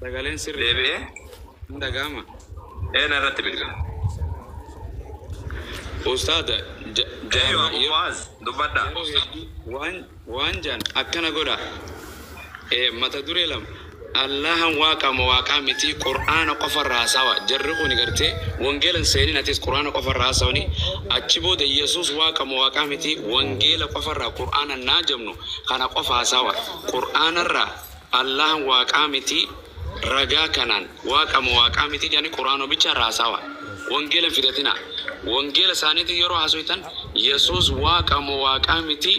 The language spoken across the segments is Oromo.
Sagaleen sirri. Deebi'ee. Dhaga'ama. Irratti bilbila. Ustaada Muaz dubbadha. waan jaan akkana godha. Mata duree lama. Allahan waaqama waaqaa miti Qur'aana qofarraa sawa. Jarri kun gartee wangeelan seenin atis Qur'aana qofarraa sawni achi booda Yesuus waaqama waaqaa miti wangeela qofarraa Qur'aana naajamnu kana qofaa sawa. Qur'aanarraa Allahan waaqaa miti ragaa kanaan waaqama waaqaa miti jedhani Qur'aano bicharraa sawa. Wangeelan fidatina. Wangeela isaaniitiin yeroo haasoftan Yesuus waaqama waaqaa miti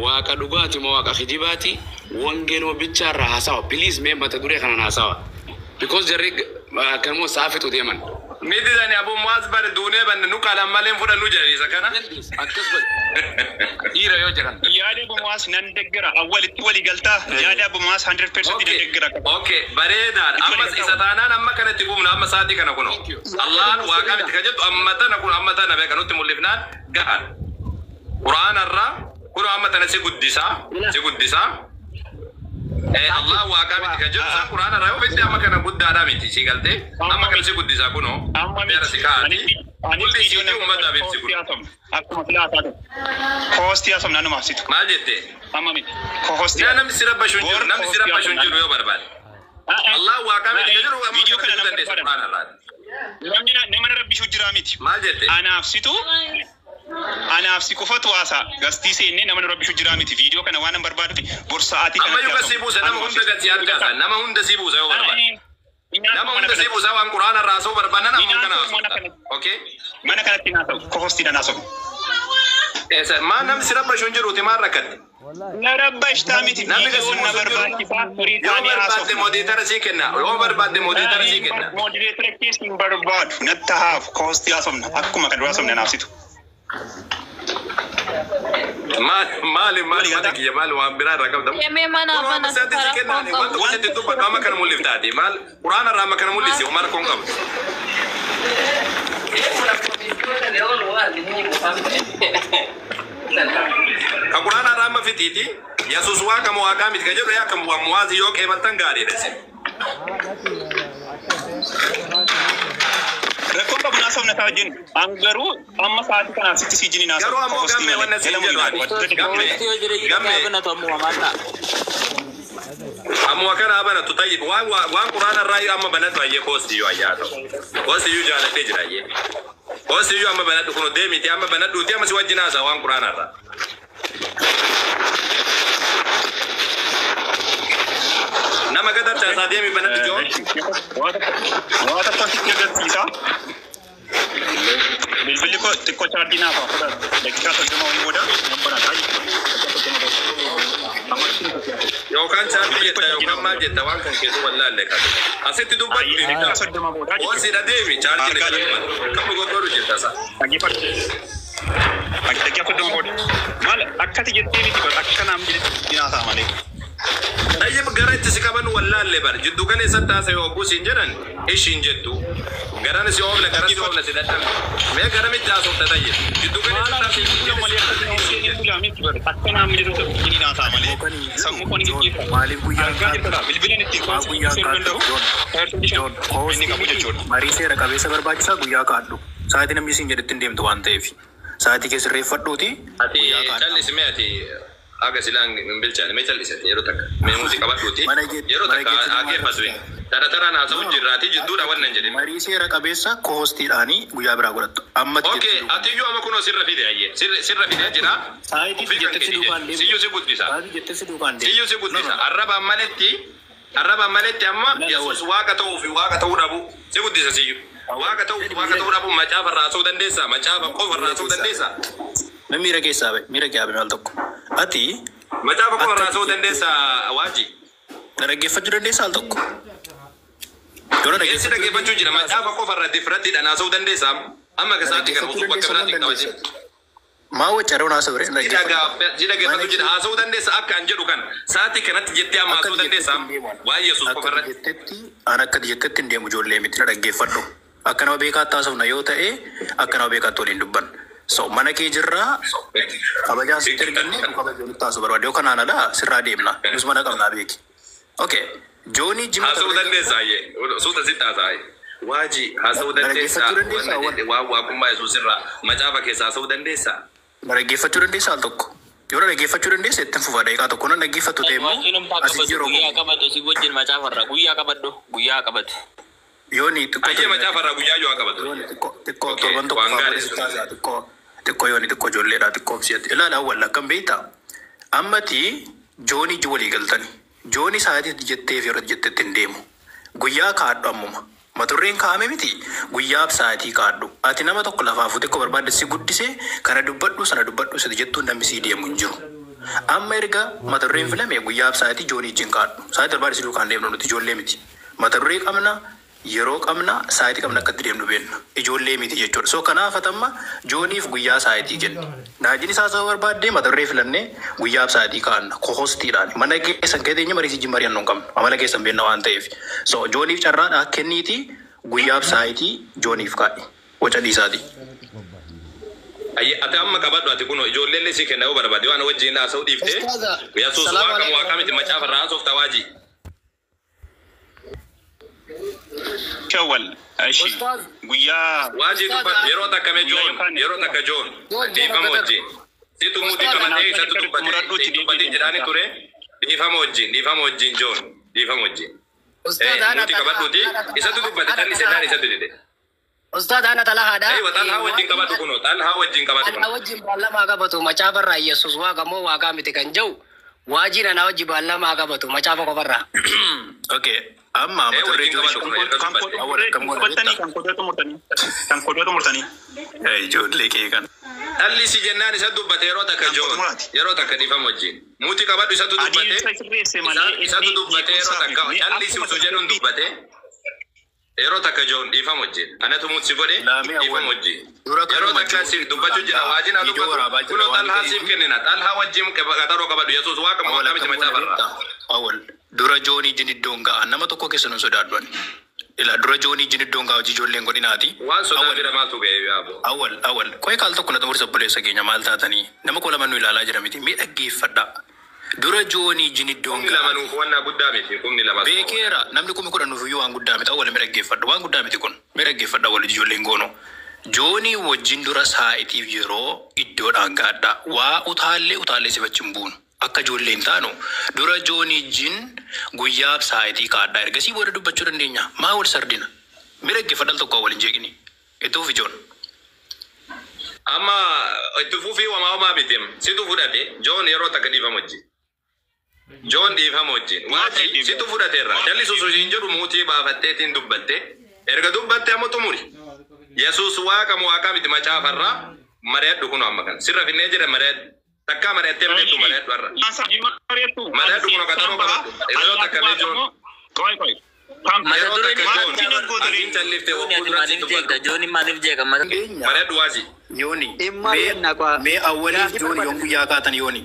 waaqa dhugaati moo waaqa hijibaati wangeeloo bicharraa haasawa. Please mee mata duree kanaan haasawa. Because jarri kanmoo saafitu deeman. Miti zani Abu Muaz bari duunee banne nu qalan malee fudhannu jedhanii kana. Akkas godhe. Dhiira yoo jedhan. Yaada Abu Muaz nan deggara awwalitti walii galtaa yaada Abu Muaz 100% nan deggara. Okay, bareedaadha. Amma isa taanaan amma kanatti gumna amma saatii kana kuno. Allahan waaqa miti ka jettu amma tana kun amma tana beeka nutti mul'ifnaan gahan. Quraanarraa kuno amma tana si guddisaa. Allah waaqa miti ka jettu sa Quraanarraa yoo fitti amma kana guddaadhaa miti si galtee amma kana si guddisaa kuno. Beera si kaa'ati. Mulli si ummata beeksi kun. Akkuma filaataa hoostii asam naannoo maafsitu. Maal jettee? Amma miti. Hoostii. Namni si rabbashuun jiru yoo barbaade. Allah waaqa miti ka jedhu amma kana si dandeessa Quraanarraa. Namni nama rabbishuu jira miti. Maal jettee? Anaaf si qofatu haasa gastii seenne nama rabbishuu jira miti. Viidiyoo kana waan barbaadu fi borsa'aatii kana. Amma yoo kasi buusa nama hunda gati argata. Nama hunda si buusa yoo barbaade. Nama hunda si buusa waan Quraanarraa soo barbaada nama kana. Okay? Mana kanatti naa ta'u hoostii naa ta'u. Maa namni si rabbashuun jiruuti maal rakkatte? Na rabbashtaa miti. Viidiyoon na barbaachisaa turii taanii haasa'u. Yoo barbaadde moodiitara sii kenna. Moodireetara keessi hin barbaadu. Natta haaf hoostii haasofna. Akkuma kan dura haasofne naafsitu. Maali mata kiyya maali waan biraa irraa qabdamu. Yemee mana Saati sii kennaani wanta hojjete dubbadhu amma kana mul'iftaati. Maal Quraanarraa amma kana mul'isi Umar kun qabu. Ka Quraanarraa amma fitiiti Yesuus waaqama waaqaa miti ka jedhu yaa kan Muaz yoo qeebaltan gaariidha isin. Rakkoon qabu naasofna ta'a jennu. Angaruu amma sa'aatii kanaaf sitti si jini naasofna. Garuu ammoo gammee wanna siin jedhu ammoo kana banatu tayyib waan Quraanarraa amma banatu ayyee koosiyyu ayyaa ta'u. Koosiyyu jaalatee jira ayyee. Koosiyyu amma banatu kuno deemiti amma banadhuuti amma si wajjin haasa waan Quraanarraa. Nama gada caasaa deemi banatu joo. Waata tokkitti agarsiisa. Bilbilli koo xiqqoo chaardii naaf haa fudhatu. Daqiiqaa 30 olii booda nan banata. Yookaan chaardii jetta yookaan maal jetta waan kan keessu wallaalle qabu. Asitti dubbatu hoosiidha deemi chaardii ni qabu godhuu jetta sa. Daqiiqaa 30 booda. Maal akkati jettee miti bar akka naam dinaasaa malee. Tayyib gara itti si qaban wallaalle bar jiddu kan eessatti haasa'e hogguu siin jedhan ishiin jettu. Garan si oofne gara si oofne si dadhabe. Mee gara mitti haasofta tayyib. Jiddu kan eessatti akka naam jedhu dinaasaa malee. Sammuu kun gaggeeffa. Maaliif guyyaa bilbilaan ittiin marii seera qabeessa barbaachisaa guyyaa kaadhu. Sa'aatii namni siin jedhetti hin deemtu waan ta'eef. Sa'aatii keessa reeffadhuuti. Ati callisime ati aga silang bilchaan mee callisate yeroo takka mee muuziqaa badhuuti yeroo takka ageeffatu tara naa ta'u jirraati jidduudha wannan jedhime. Marii seera qabeessa koostiidhaanii guyyaa biraa godhattu. Okay, ati iyyuu amma kunoo sirra fide ayyee sirra fide jira. Siyyuu si guddisa. Siyyuu si guddisa. Arrabaan maletti amma Yesuus waaqa ta'uu fi waaqa ta'uu dhabu si guddisa siyyuu. Waaqa ta'uu dhabu macaafa irraa ta'uu dandeessa. Macaafa qofa irraa ta'uu dandeessa. Miira keessaa bahe miira gaabin al tokko. Ati macaafa qofa irraa ta'uu dandeessa waaji. Dhaggeeffachuu dandeessa al tokko. Keessi dhaggeeffachuu jira macaafa qofa irratti firatti dhanaasuu dandeessa. Amma kasaatti kan utuu bakka biraatti qabate. Maa waccaroo naasoo bire dhaggeeffachuu jira haasa'uu dandeessa akka an jedhu kan sa'aatii kanatti jettee amma haasa'uu dandeessa. Waan Yesuus qofa irratti. An akka jettetti hin deemu ijoollee miti dhaggeeffadhu. Akka nama beekaatti haasofna yoo ta'e akka nama beekaatti waliin dubbanna. So mana kee jirraa kabajaa sitti erganne kabajaa nutti haasa'u barbaade yookaan aanadhaa sirraa deemna nus mana qabnaa beeki. Okay Jooni jima Haasa'uu dandeessaa yee. Suuta sitti haasa'e. Waaji haasa'uu dandeessaa. Waan waaqummaa Yesuus irraa macaafa keessa haasa'uu dandeessaa. Dhaggeeffachuu dandeessaa al tokko. Yoo dhaggeeffachuu dandeessa ittiin fufaa daqiiqaa tokko nan dhaggeeffattu ta'e immoo asii jiru. Guyyaa qabatu si wajjin macaafarra guyyaa qabadhu guyyaa qabatu. Yooni xiqqoo. Ayyee macaafarraa guyyaa yoo qabatu. Xiqqoo torban tokko fa'aa xiqqoo yooni xiqqoo ijoolleedhaa xiqqoo bisiyyatti. Ilaala awwal akkam beektaa. Ammati joonii iji walii galtani. Joonii sa'aatii jetteef yeroo jettetti hin deemu. Guyyaa kaadhu ammuma. Maturreen kaa'ame miti guyyaaf sa'aatii kaadhu. Ati nama tokko lafaa fuute ko barbaadde si guddisee kana dubbadhu sana dubbadhu siti jettuun namni sii deemu hin jiru. Amma erga maturreen filame guyyaaf sa'aatii joonii ijjiin kaadhu. Sa'aatii barbaadde si duukaan deemnu nuti ijoollee miti. Maturree qabna yeroo qabna sa'aatii qabna akkatti deemnu beenna. Ijoollee miti jechuudha. So kanaaf atamma jooniif guyyaa sa'aatii jenna. Naajin isaa saba barbaadde maturree filannee guyyaaf sa'aatii kaanna. Kohostiidhaan mana keessan keeteenya marii si jimmari hannu hin qabnu. Amala keessan beenna waan ta'eef. So jooniif carraadhaa kenniiti guyyaaf sa'aatii jooniif kaadhi. Waca dhiisaati. Ati amma qabadhu ati kun ijoollee si kenna yoo barbaade waan wajjin haasa'uu dhiifte. Yesuus waaqa miti macaafarraa haasofta waajii. Shawwal. Ashi. Guyyaa. Waajii dubbatu yeroo takka joon. Dhiifama wajjin. Situ muutii qabatee isatu dubbatee jedhaani ture. Dhiifama wajjin joon. Dhiifama wajjin. Muutii qabadhuuti isatu dubbate tan isedhaan isatu dide. Ustaad ana talahaadha. Aywa talhaa wajjin qabadhu kuno. Talhaa wajjin qabadhu kuno. Wajjin baallama qabatu macaafarraa Yesuus waaqa moo waaqaa miti kan jiru. Waajii ana wajji baallama qabatu macaafa qofarraa. Okay. Amma maturree kan kodootu murtanii. ijoollee kee kan. Dhalli si jennaan isa dubbate yeroo takka joon. Yeroo takka dhiifama wajjin. Muutii qabadhu isatu dubbate. Isatu dubbate yeroo takka dhalli si usu jedhuun dubbate. Yeroo takka joon dhiifama wajjin. Anatu muutii godhe dhiifama wajjin. Yeroo takka si dubbachuu jira waajin haa dubbatu. Kunoo talhaa siif kennina. Talhaa wajjin qaxaroo qabadhu Yesuus waaqa mootaa miti macaafarraa. Awwal dura joonii jin iddoon ga'a nama tokko keessa nun sodaadhuan. Ila dura joonii jin iddoon ga'a hojii ijoolleen godhinaati. Waan sodaa bira maaltu ga'e yaabo. Awwal qo'ee kaal tokko na xumursa obboleessa keenya maal taatanii nama koo lamaan nu ilaalaa jira miti mee dhaggeeffadha. Dura joonii jin iddoon ga'a. Lamanuuf waan guddaa miti kumni lama. Beekeera namni kumni kudha nuuf iyyuu waan guddaa miti awwal mee dhaggeeffadha waan guddaa miti kun mee dhaggeeffadha awwal ijoolleen goono. Joonii wajjin dura sa'aatiif yeroo iddoodhaan gaadha waa utaallee sifachiin buunu. Akka ijoolleen taanu dura joonii jin guyyaaf sa'aatii kaadhaa ergasii booda dubbachuu dandeenya. Maa wal sardina? Mee dhaggeeffadha tokko waliin jeeqni. Itti fufi joon. Amma itti fufi wamaa mitim. Situ fudhate joon yeroo takka dhiifama wajjin. Joon dhiifama wajjin. Waati situ fudhateerra. Jalli susuusiin jedhu muutii baafatteetiin dubbatte. Erga dubbatte amma xumuri. Yesuus waaqa miti macaafarraa mari'adhu kun amma kan. Sirra finnee jedha mari'adhu. Takka mari'attee mari'adhu mari'adhu har'a. Mari'adhu kun qaxaroo qabatu. Yeroo takka mee joon. Yeroo takka joon. Asiin calliftee wakkuudhaatti dubbatu. Jooni maaliif jeeqama? Mari'adhu waasi. Yooni mee awwaliif joon yoon guyyaa kaatan yooni.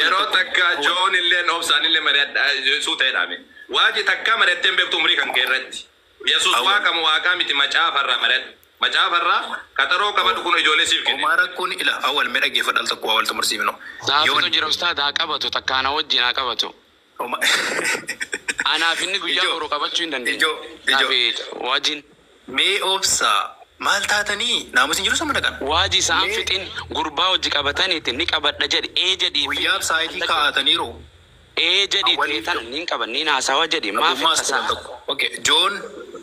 Yeroo takka joon illee obsaan illee mari'adha suutee dhaame. Waaji takka mari'attee beektu umurii kan keerratti. Yesuus waaqa miti macaafarraa mari'adhu. Macaafarraa qaxaroo qabadhu kun ijoollee siif kenna. Omaara kun ila awwal mee dhaggeeffadha tokko awwal tumursiifno. Saafatu jira ustaad haa qabatu takka ana wajjin haa qabatu. Anaaf inni guyyaa boruu qabachuu hin dandeenye. Ijoo. Wajjin. Mee obsaa maal taatanii naamusin jiru sama dhaqan. Waajii isaan fixin gurbaa hojii qabataniiti ni qabadha jedhi jedhi. Guyyaaf sa'aatii kaa'ataniiru. Jedhi tan niin qaban niin haasawa jedhi maaf tasaa. Okay Joon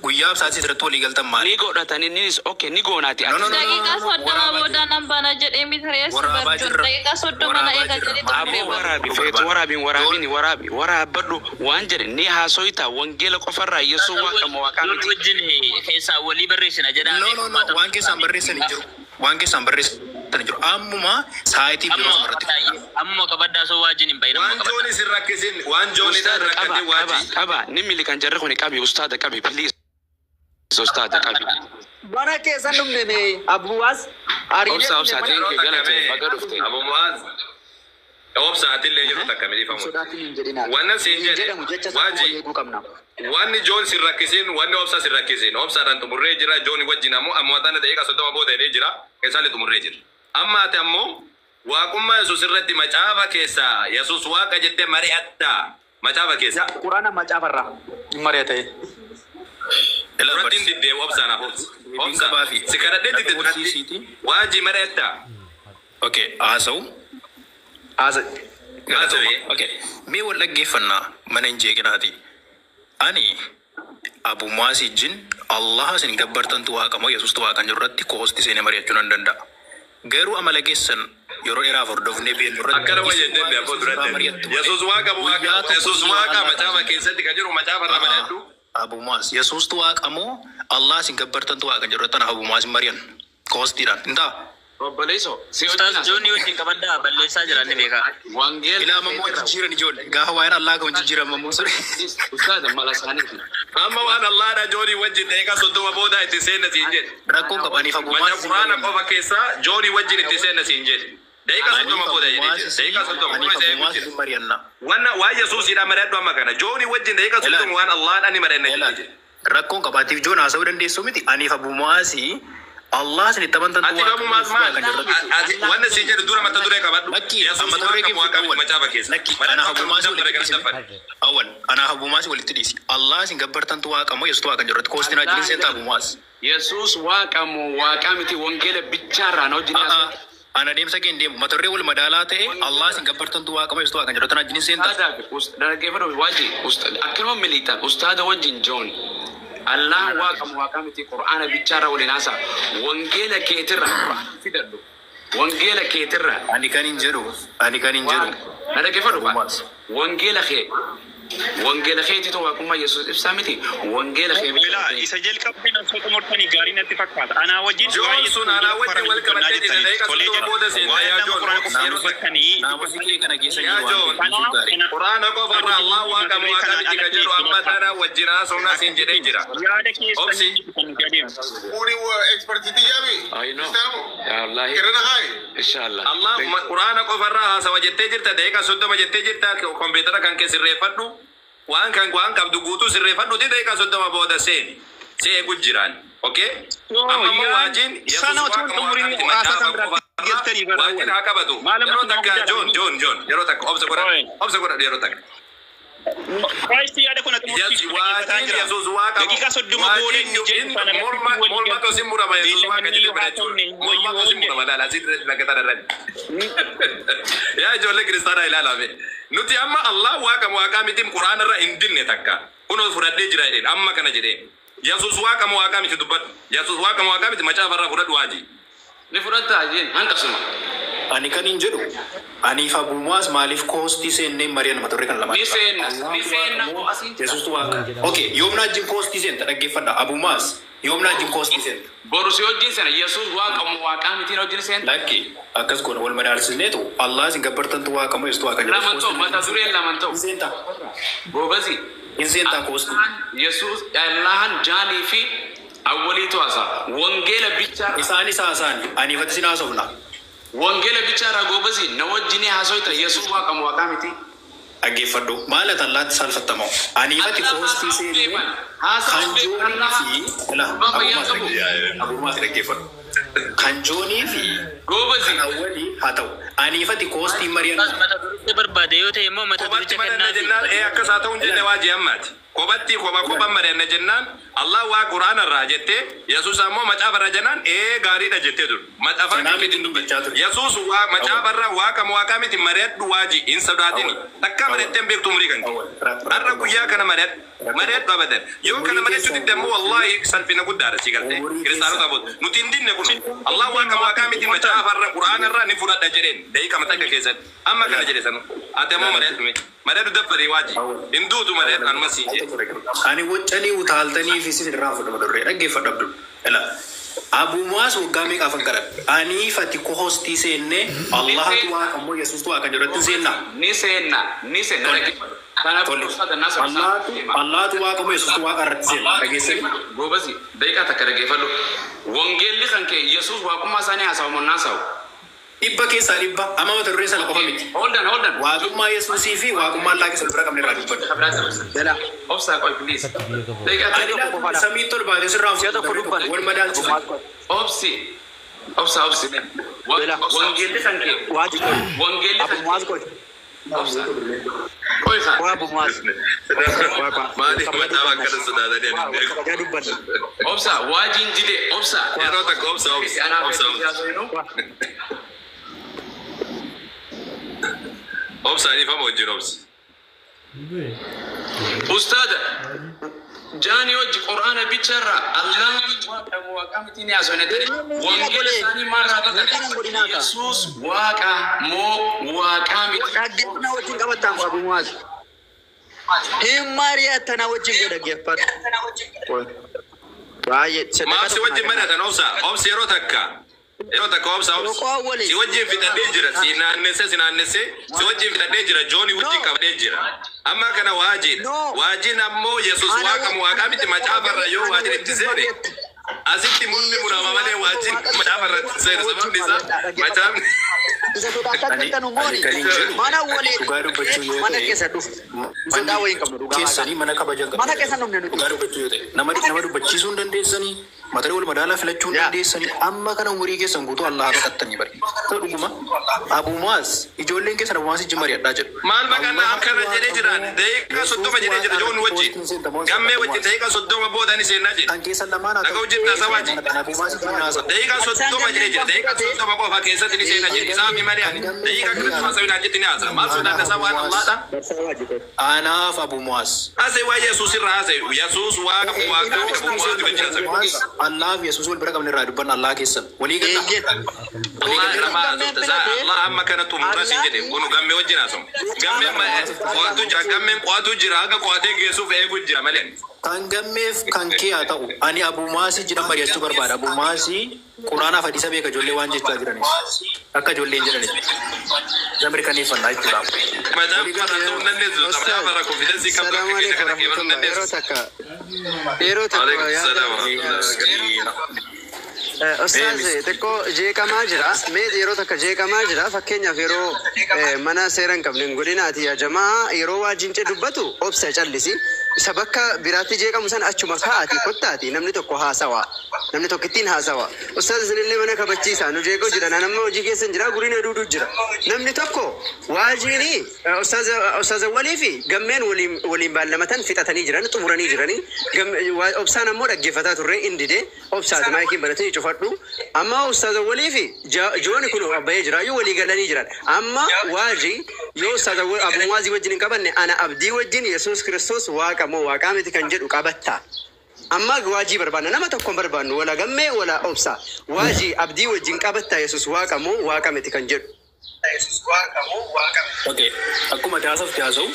guyyaaf sa'aatii irratti walii galtan maali? Ni godhatanii niis ni goonaati. Daqiiqaa soddoma booda nan bana jedhee mitirees barjuun daqiiqaa soddoma na eega jedhee Aboo waraabi feetu waraabadhu waan jedhe ni haasoyita wangeela qofarraa Yesuus waaqa miti. Wajjin keessaa walii barreessina jedhaa. No waan keessaan barreessanii jiru. Waan keessaan barreessanii jiru. Ammuma sa'aatii biroo irratti. Amma qabaddaa soo wajjin hin bayin. Waan joonis hin rakkisin. Waan joonis hin rakkatin waajii. Qaba ni milikan jarri kun qabi ustaada qabi please. Ustaada qabi. Bana keessan dhumne mee Abuwaas Obsa teenke galate baga dhufte. Abuwaas. Obsaatillee jiru takka milifamu. Wanna siin jedhe waajii. Wanni joon sin rakkisin wanni obsa sin rakkisin. Obsaadhaan xumurree jira jooni wajjin ammoo ammataan daqiiqaa soddoma booda hidhee jira. Keessaallee xumurree jira. Amma ati ammoo waaqummaa Yesuus irratti macaafa keessaa Yesuus waaqa jettee mari'atta. Macaafa keessa. Quraana macaafarraa mari'ate. Durattiin diddee obsaan hafuus. Obsa. Si kadhadhee diddee duratti waajii mari'attaa. Okay, haasa'u. Okay, mee wal dhaggeeffannaa mana hin jeeqinaati. Ani Abu Muaz jin Allah isin gabbartantu waaqamoo Yesuustu waaqan jirratti koosti seenee mari'achuu nan danda'a. Garuu amala keessan yeroo dheeraaf hordofnee beeknu irratti akkana wayyaddee abboo duratti. Yesuus waaqamoo Yesuus waaqa macaafa keessatti kan jiru macaafa irraa mari'adhu. Abu Muaz Yesuustu waaqamoo Allah isin gabbartantu waaqan jirratti Abu Muaz mari'an koostiidhaan hin ta'a. Obboleesso. Ustaz Jooni wajjin qabaddaa balleessaa jiran ni beeka. Wangeel. Ilaa mammoo jijjiiran ijoollee. Gaafa waa'een Allah kan jijjiiran mammoo sore. Ustaz mala isaaniiti. Amma waan Allaadha Joonii wajjin deeqa soddoma booda itti seenna siin jedhe. Rakkoon qabaniif Abu Macaafa Muaz. Quraana qofa keessaa Joonii wajjin itti seenna siin jedhe. Deeqa soddoma booda jedhe. Deeqa soddoma kuma isa eegutti. mari'anna. Waan Yesuusidha mari'adhu amma kana. Joonii wajjin deeqa soddoma waan Allaadha ni mari'anna jedhe. Rakkoon qabaatiif Joon haasa'uu dandeessu miti. Aniif Abu Muaz Allah isin itti amantantu Ati Abu Muaz maal? Waan siin jedhu dura mata duree qabadhu. Yesuus waaqa waaqa macaafa keessa. Ana Abu Muaz awwal ana Abu Muaz walitti dhiisi. Allah isin gabbartantu waaqamoo Yesuustu waaqan jirratti koostiin ajjin seenta Abu Muaz. Yesuus waaqamoo waaqa miti wangeela bichaarraan hojii Ana deemsa kee deemu mata duree wal madaalaa ta'e Allah isin gabbartantu waaqamoo Yesuustu waaqan jirratti ajjin seenta. Dhaggeeffadhu wajji akkuma militan ustaada wajjin Joon. Allah waaqamoo waaqa miti Qur'aana bichaarra waliin haasa wangeela keetirra fidadhu. Wangeela keetirra. Ani kan hin jedhu. Na dhaggeeffadhu wangeela keetitu waaqummaa Yesuus ibsaa miti. Wangeela kee Bilaa isa jalqabbii na soota mortanii gaarii natti fakkaata. Anaa wajjin Joon sun anaa wajjin wal qabatee jira. Deeqa soddoma booda seenna yaa Joon. Yaa Joon. Quraana qofarraa Allah waaqamoo waaqa miti kan jedhu amma tana wajjin haasofnaa siin jedhee jira. yaada keessanii kan adeemsa. I know. Ya Allah. Inshallah. Allah Quraana qofarraa haasawa jettee jirta. Deeqa soddoma jettee jirta. Kompiitara kan kee sirreeffadhu. Waan qabdu guutuu sirreeffadhu deeqa soddoma booda seeni. See eegu jiraan. Okay? Amma waajin Yesuus waaqamoo waaqa miti macaafa qofarraa waajin haa qabatu. Yeroo takka Joon yeroo takka obsa godha yeroo takka. Christi yaada kun ati Waajin Yesuus waaqa daqiiqaa soddoma booda inni jedhu sana morma tosin murama Yesuus waaqa jedhee fudhachuun morma tosin murama laala asirra nagata darran. Yaa ijoollee kiristaanaa ilaalame. Nuti amma Allah waaqa miti Quraana irra hin dinne takka. Kunoo fudhadhee jira jedheen amma kana jedheen. Yesuus waaqa miti dubbadhu. Yesuus waaqa miti macaafa irraa fudhadhu waajii. Ni fudhatta jeen hanqasuma. Ani kan hin jedhu. Aniif Abu Muaz maaliif koostii seennee mari'an mata duree kan lamaan. Ni seenna. Yesuustu waaqa. Okay, yoomna ajjin koostii seenta dhaggeeffadha. Abu Muaz yoomna ajjin koostii seenta. Borusi hojii sana Yesuus waaqamoo waaqaa miti hojii seenta. Lakki akkas goona wal madaalsisneetu Allah isin gabbartantu waaqamoo Yesuustu waaqa jedhu. Lamantoo mata dureen lamantoo. Seenta. Boobasi. Hin seenta koostii. Yesuus Allahan jaanii fi awwaliitu haasa. Wangeela bichaarra. Isaanis haasaani. Aniifatti sin haasofna. Wangeela bichaarra goobasi na wajjini haasoita Yesuus waaqamoo waaqaa miti. Dhaggeeffadhu maala tallaatti salfattamoo. Aniifatti koostii seennee kan joonii fi Abu Muaz dhaggeeffadhu. Kan joonii fi goobasi awwalii haa ta'u. Aniifatti koostii mari'an. Mata duree barbaade yoo ta'e immoo mata duree Kophaatti jennaan akkas haa ta'uun jenne waajii ammaati. Kophatti kophaan mari'anna jennaan Allah waa Quraana irraa jettee Yesuus ammoo macaafa irraa jennaan gaariidha jettee dur. Macaafa miti dubbachaa ture. Yesuus macaafa irraa waaqa miti mari'adhu waajii hin sodaatini. Takka mari'attee beektu umurii kan kee. Har'a guyyaa kana mari'adhu abadan. Yoo kana mari'achuu didde ammoo wallahi salphina guddaadha si galtee. Kiristaanota booda nuti hin dinne kun Allah waaqa miti macaafa irraa Quraana irraa ni fudhadha jedheen. Da'iiqa matakka keessatti amma kana jedhe sanu. Ati ammoo mari'adhu dabbari waajii. Hin duutu mari'adhu anuma siin jedhe. Ani waccanii utaaltanii fi sin irraa fudhama duree dhaggeeffadhabdu. Abu Muaz waggaa meeqaafan kadhadhe. Aniifati koostii seennee Allahatu waaqamoo Yesuustu waaqa jedhatti seenna. Ni seenna. Allahatu waaqamoo Yesuustu waaqa irratti seenna. Dhageessanii. Goobasi daqiiqaa takka dhaggeeffadhu. Wangeelli kan kee Yesuus waaqummaa isaanii haasa'u naasaa'u. Dhibba keessaa dhibba amma mata duree sana qofa miti. Holdan. Waaqummaa Yesuusii fi waaqummaa Allah keessa bira qabne irraa dubbadhu. Obsa qoy please. Samii tol baatee sirraa fudhatu wal madaalchisu. Obsi. Wangeelli kan kee. Wangeelli kan kee. obsa koy kha Waabu maas. Maali mataa bakka sodaatanii Kabajaa dubbanna. obsa wajin jide obsa yeroo takka obsa. Obsa ni fama wajjin obsa. ustad jani wajji qur'ana bichara allah waqamti ni asonatani wangela sani marra ta yesus waqa mo waqamti Dhaggeeffannaa wajjin qabattaan Waabu maas. Hin mari'attanaa wajjin dhaggeeffadhu. Baay'ee. Maaf si wajjin mari'atan obsa yeroo takka. Yeroo takka obsa. Si wajjin fidhadhee jira. Si naannessee si wajjin fidhadhee jira. Jooni wajjin qabadhee jira. Amma kana waajin ammoo Yesus waaqa miti macaafarra yoo waajin itti seene asitti mulli murama malee waajin macaafarra itti seene sababni isaa macaafni. Isa sodaatan mana waliin mana keessa dhufu. Sodaa waliin qabnu dhugaa. Keessanii mana kabajan qabu. Mana keessa namni Dhugaa dubbachuu yoo ta'e nama dubbachiisuu hin dandeessanii mata wal madaalaa filachuu hin dandeessanii amma kana umurii keessan guutuu Allah kadhattanii bari. Ta'u dhuguma Abu Muaz ijoolleen keessan Abu Muaz ijji mari'adhaa jedhu. Maal baqannaa akkana jedhee jiraan daqiiqa 30 jedhee jira joon wajjin gammee wajjin daqiiqa 30 boodani seenaa jedhe. Kan keessan lamaan haa Dhagaa hojjetu taasawaa jedhe. Abu Muaz ijji naasa. Daqiiqa 30 jedhee jira daqiiqa 30 qofa keessatti ni seenaa jedhe. Isaa fi malee ani daqiiqa kanatti haasawinaa jetti ni haasa. Maal sodaata isaa waan Allahadha. Anaaf Abu Muaz. Haasawii waa Yesuus irraa haasawii. Yesuus waaqa Abu Muaz kan jedhamu. Allah Yesuus wal bira qabne irraa dubbanna Allah keessan. Walii galla. Allah nama azabta Allah amma kana tumura si jedhe kunu gamme wajjin haasawu. Gammeen qo'atu jira haga qo'atee geessuuf eegu jira malee. Kan gammeef kan kee haa ta'u ani Abu Muaz jedhan mari'achuu barbaada. Abu Muaz Quraanaaf hadiisa beeka ijoollee waan jechaa jiraniif akka ijoolleen jedhaniif zamri kaniifannaa jechuudha. Yeroo Ustaaz xiqqoo jeeqamaa jira. Mee yeroo takka jeeqamaa jira. Fakkeenyaaf yeroo mana seera hin qabne hin godhinaati jamaa yeroo waajjin dubbatu obsa callisi. Isa bakka biraatti jeeqamu sana achuma kaa'ati kottaati namni tokko haasawa. Namni tokko ittiin haasawa. Ustaaz isinillee mana kabachiisa. Nu jeeqoo jira. Namni hojii keessa jira. Guriin heduutu jira. Namni tokko waajjini ustaaz walii fi gammeen waliin baallamatan fixatanii jiran xumuranii jiranii. Obsaan ammoo dhaggeeffataa turre indide obsaati maayikiin banatanii cufadhu. Amma ustaaz walii fi jooni kun abbayee jira. Yoo walii galanii jiran. Amma waajji yoo ustaaz Abu Muaz wajjin hin qabanne ana abdii wajjin Yesuus Kiristoos waaqa moo waaqaa miti kan jedhu qabatta. Amma waajii barbaanna nama tokkoon barbaannu wala gammee wala obsa. Waajii abdii wajjin qabatta Yesuus waaqa moo waaqa miti kan jedhu. Okay. Akkuma taasifte haasa'u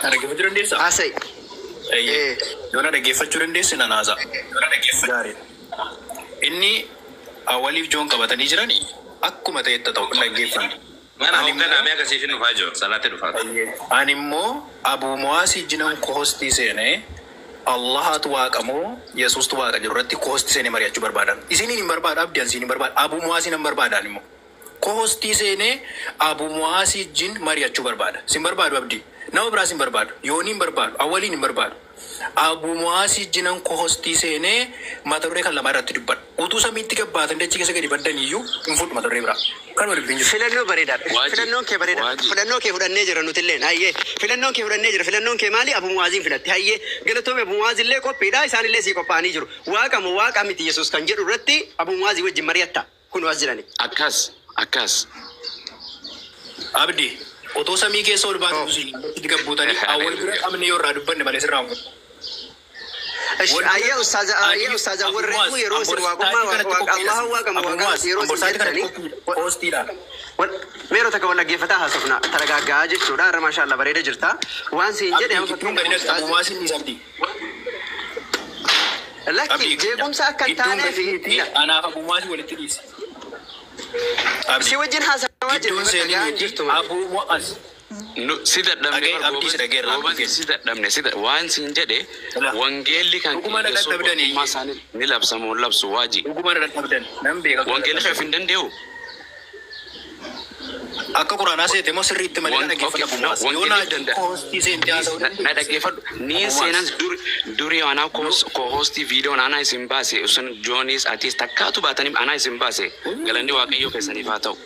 dhaggeeffachuu dandeessaa? Haasa'e. Yoo na dhaggeeffachuu dandeessi nan haasa. Gaarii. Inni waliif joon qabatanii jiranii akkuma ta'etti ta'u dhaggeeffanna. Mana hoogganaa mee akkasiif hin dhufaa jiru salaatti dhufaa. Ani immoo Abu Muaz jinan kohostii seenee Allahatu waaqa moo Yesuustu waaqa jiru irratti kohostii seenee mari'achuu barbaadan. Isiniin hin barbaada abdii ansiin hin barbaada. Abu Muaz hin barbaadan immoo. Kohostii seenee Abu Muaz jin mari'achuu barbaada. Sin barbaadu abdii. Nama biraas hin barbaadu. Yooni hin barbaadu. Awwaliin hin barbaadu. Abu Muaz jinan kohostii seenee mata duree kan lama irratti dubbadha. Utuu samiitti gabbaatan dachii keessa gadi baddan iyyuu hin fudhu mata duree biraa. Kan waliin jiru. Filannoo bareedaadha. Filannoon kee bareedaadha. Filannoo kee fudhannee jira nuti illee. Hayyee. Filannoon kee fudhannee jira. Filannoon kee maali? Abu Muazin filatte. Hayyee. Galatoome Abu Muaz illee qophiidha. Isaan illee sii qophaa'anii jiru. Waaqa moo waaqa miti Yesuus kan jedhu irratti Abu Muaz wajjin mari'atta. Kun waas jirani. Akkas. Abdi, otoo samii keessa ol baatu itti gabbuutanii awwal bira qabne yoo irraa dubbanne malee sirraa hin Ayya ustaaza warreen yeroo isin waaqummaa Allah waaqa waaqa yeroo isin jettanii hoostiidha. Meeroo takka wal dhaggeeffataa haasofna taragaaggaa jechuudha. Har'a maashaallah bareeda jirta. Waan siin jedhe amma fakkiin lakki jeequmsa akka hin taanee fi anaaf Abu Muaz walitti dhiisi. Si wajjin haasawaa jirtu. Abu Muaz. Sida dhabne sida waan siin jedhe wangeelli kan ni labsamu labsu waaji wangeelli kan hin danda'u Akka Quraanaa seete moo sirriitti malee kana dhaggeeffatamu yoona hoostii seente haasa'u na dhaggeeffadhu niin seenan durii anaa ko hoostii viidiyoo anaa isin baase sun joonis atis takkaatu baatanii anaa isin baase galanni waaqayyoo keessaniif haa ta'u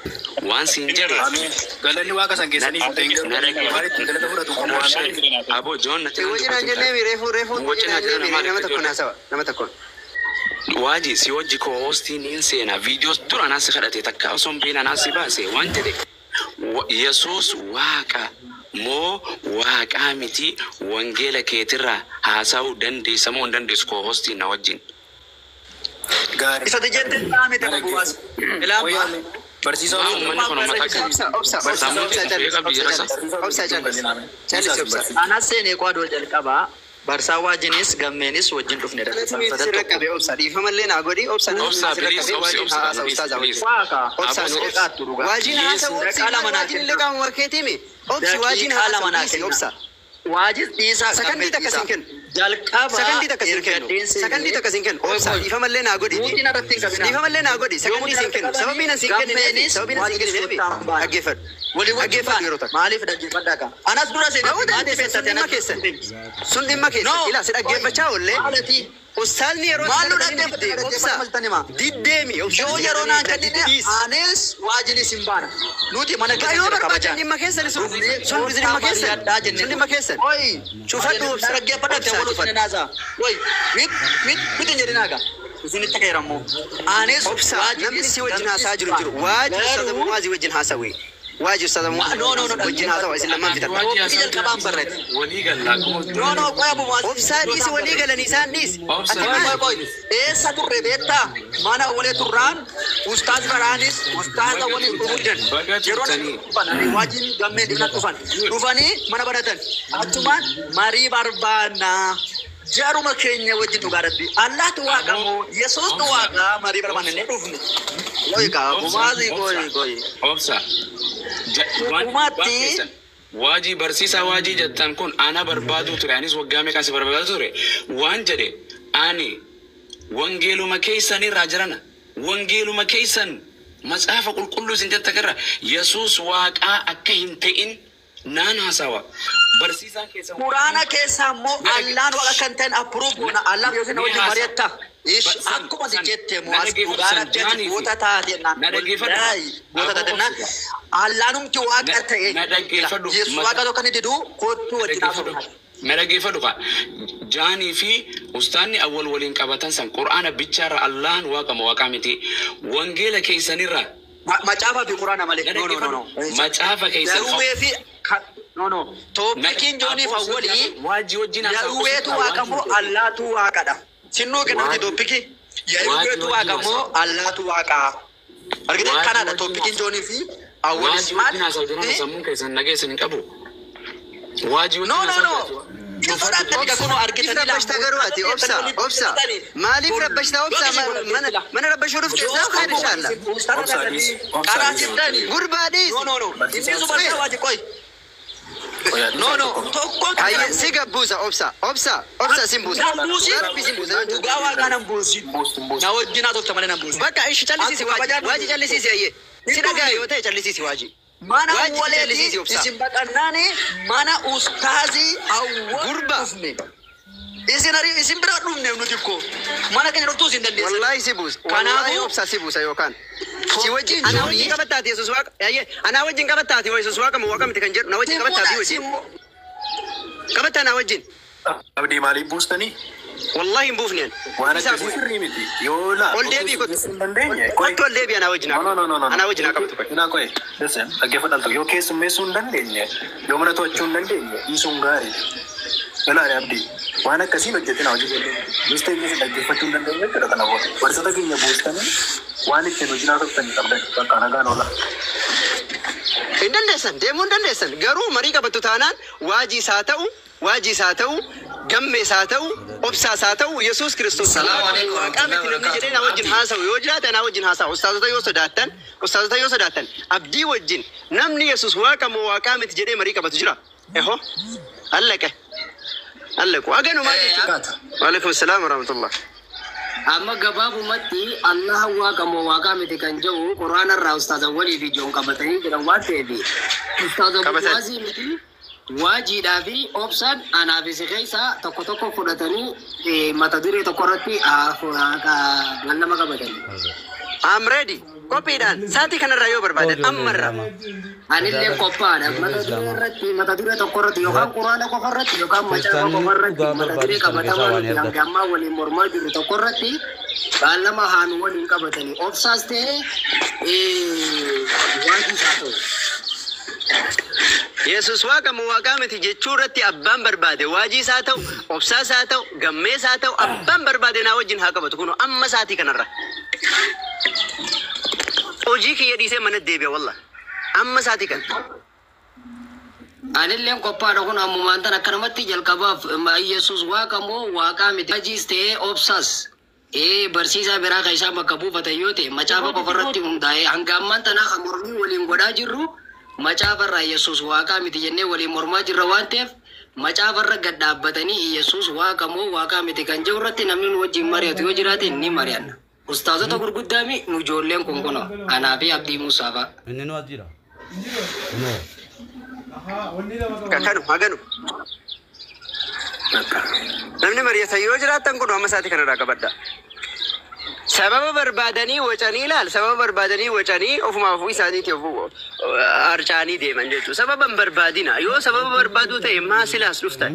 waan siin jedhe galanni waaqa san keessaniif ta'e galata fudhatu abo joon natti wajjin jennee reefu nama tokko naasawa nama tokko waaji si wajji ko hoostii niin seena viidiyoos dura anaa si kadhate takkaa osoo hin beekne anaa si baase waan jedhe Yesuus waaqa moo waaqaa miti wangeela keetirraa haasa'uu dandeessa moo hin dandeessu ko hoostii na wajjin. Isa jette miti bu'aas. Barsiisaa manni kun anas seenee qaadoo jalqabaa barsaa waajinis gammeenis wajjin dhufne dhiifamallee naa godhi obsa waajiin haasa'u obsa waajis dhiisaa sakandii takka siin kennu jalqaba sakandii takka siin kennu obsa dhiifamallee naa godhi dhiifamallee naa godhi sakandii siin kennu sababiin siin kennine dhaggeeffadhu yeroo takka maaliif dhaggeeffadhaa qaba anas dura seenaa sun dhimma keessa ila si dhaggeeffachaa oollee ustaalni yeroo obsa diddeemi yoo yeroo naan kadhine anis waajinis hin baana nuti mana keessa kabajaa dhimma keessan sun dhimma keessan sun dhimma keessan cufadhu obsa dhaggeeffadhaa waliin naasaa mit jedhinaaga isinitti keerammoo anis obsa namni si wajjin haasaa jiru waajib sadamu waajib wajjin haasawee واجب صدام وجهنا هذا وإسلام ما في تبع وجه الكلام برد وليقال لكم نو قوي أبو مازن أبصار نيس وليقال نيسان نيس قوي إيه ساتور ربيتا ما أنا أولي توران أستاذ برانيس أستاذ أولي تورجن جرون واجب جمع دينا توفاني mana baratan atuman mari barbana jaru makenya wajin tugarati Allah tu wakamu Yesus tu waka mari barbana ne dufni loy ka bumazi goy obsa واجي برسيسا واجي جتان كون أنا بربادو ترى أنيس وقامي كاسي بربادو ترى وان جدي أني وانجيلو مكيساني راجرنا وانجيلو مكيسان مسافة كل سنجد تكرر يسوس واقع أكين تين نان هسوا برسيسا كيسا قرانا كيسا مو ألان ولا كنتين أبروبونا ألان يوزين وجه مريتا إيش أكو ما تجت مواس قرانا جاني بوتا تادينا بوتا تادينا ألانم جواك أتى يسوع كذا كان يدو كوتو وجهنا مرجع فدوكا جاني في أستاني أول ولين كابتن سان قرآن بيشار الله واقع مواقع متي وانجيل كيسانيرا ما جافا في قرآن مالك نو ما جافا كيسان يروي في نو تو بكين جوني فاولي واجي وجينا يروي تو واقع مو الله تو واقع دا سينو كنا تو بكي يروي تو واقع مو الله تو واقع أرجع كنا دا تو بكين جوني في أول اسمات ناس أودنا سامون كيسان نجى سنين كابو واجي نو أوبسا مالي ربشنا أوبسا من ربش رفت خير إن شاء الله غربانيس نو هاي سيجا بوسا أوبسا سيمبوسا gawa kanan bosi na wajina to tamale na bosi baka ishi chalisi waji chalisi siye sinaga yote chalisi waji mana waleti isimbaqannani mana ustazi gurba isin bira dhumne nuti ko mana kan roftu sin dande wallahi sibus wallahi obsa sibusa yokan si waji ana wajin kabatati yesus waq yaye ana wajin kabatati wa yesus waq mu waqam tikan jer na wajin kabatati wajin kabata na wajin abdi mali bustani والله مبوفنين وانا كثير ريمتي يولا قول لي كنت قول لي انا وجهنا انا وجهنا كنت انا كوي لسن اجي فدلت يو كيس ميسون دندني يوم تو تشون دندني يسون غاري لا يا عبدي وانا كثير جتنا وجه مستي اجي فتون دندني كده كنا هو ورسته كي يبوستني وانا كنو جنا تني تبدا كانا غانولا indandessan deemuun dandeessan garuu marii qabatu taanaan waajii saa ta'u gammee saa ta'u obsaa saa ta'u Yesuus Kiristoos salaamu alaykum waaqamti namni jedhee na wajjin haasa'u yoo jiraate na wajjin haasa'u ustaazota yoo sodaattan abdii wajjin namni Yesuus waaqa moo waaqamti jedhee marii qabatu jira eho allaqu aganu maal jechuudha wa alaykum salaam wa rahmatullah أما جباب متي الله واقم واقام تكنجو قرآن الرا أستاذ ولي في جون كبتني جروات في أستاذ وازي متي واجي دافي أوبسد أنا في سكيسا تكو فرتني متدري تكرتي غلنا ما كبتني I'm ready. Copy dan. Saati kana rayo berbeda. Ammarra. Anil le kopana. Matadure tokorati. Yokam Qur'ana kokorati. Yokam macam kokorati. Matadure kabataman yang gamma wali mormal dulu tokorati. Kalama hanu wali kabatani. Opsas te wajib satu. Yesus waaqa muwaqamati jechuurratti abbaan barbaade waajii isaa ta'u obsaa isaa ta'u gammee isaa ta'u abbaan barbaade naa wajjin haa qabatu kun amma saatii kanarra hojii kiyya dhiisee mana deebi'a wallah amma saatii kana anilleen qophaadha kun ammumaan tan akkanumatti jalqabaaf Yesus waaqa moo waaqaa miti wajiis ta'ee obsas barsiisaa biraa kan isaa bakka buufatan yoo ta'e macaafa qofarratti hundaa'ee hanga ammaan tanaa kan mormii waliin godhaa jirru macaafarra Yesus waaqa miti jennee waliin mormaa jirra waan ta'eef macaafarra gad dhaabbatanii Yesus waaqa moo waaqaa miti kan jiru irratti namni nu wajjin mari'atu yoo jiraate ni mari'anna. Ustaazota gurguddaami nu ijoolleen kun kuno anaa fi Abdii Muusaa fa'a. Inni nu ajjira. Kakanu haganu. Namni mari'atan yoo jiraatan kun amma saatii kanarraa qabadda. Sababa barbaadanii wacanii ilaal sababa barbaadanii wacanii ofumaa ofii isaaniitiif harcaanii deeman jechuudha. Sababa hin barbaadina yoo sababa barbaaduu ta'e maa silaas dhuftan.